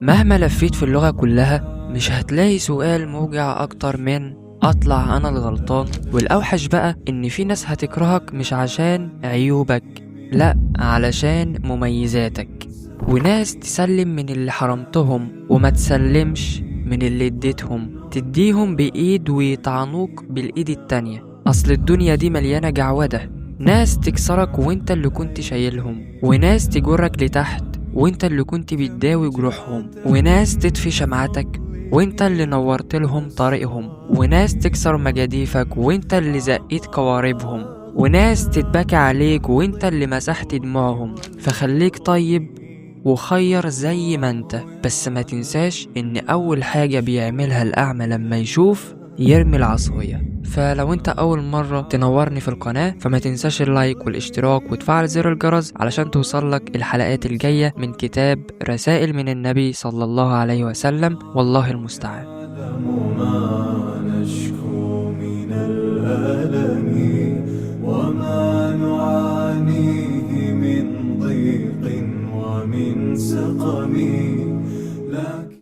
مهما لفيت في اللغة كلها مش هتلاقي سؤال موجع أكتر من أطلع أنا الغلطان. والأوحش بقى إن في ناس هتكرهك مش عشان عيوبك، لأ، علشان مميزاتك. وناس تسلم من اللي حرمتهم وما تسلمش من اللي اديتهم، تديهم بإيد ويطعنوك بالإيد التانية. أصل الدنيا دي مليانة جعودة، ناس تكسرك وانت اللي كنت شايلهم، وناس تجرك لتحت وانت اللي كنت بتداوي جروحهم، وناس تطفي شمعتك وانت اللي نورت لهم طريقهم، وناس تكسر مجاديفك وانت اللي زقيت قواربهم، وناس تتبكى عليك وانت اللي مسحت دموعهم. فخليك طيب وخير زي ما انت، بس ما تنساش ان اول حاجة بيعملها الاعمى لما يشوف يرمي العصاية. فلو انت اول مرة تنورني في القناة فما تنساش اللايك والاشتراك وتفعل زر الجرس علشان توصلك الحلقات الجاية من كتاب رسائل من النبي صلى الله عليه وسلم. والله المستعان.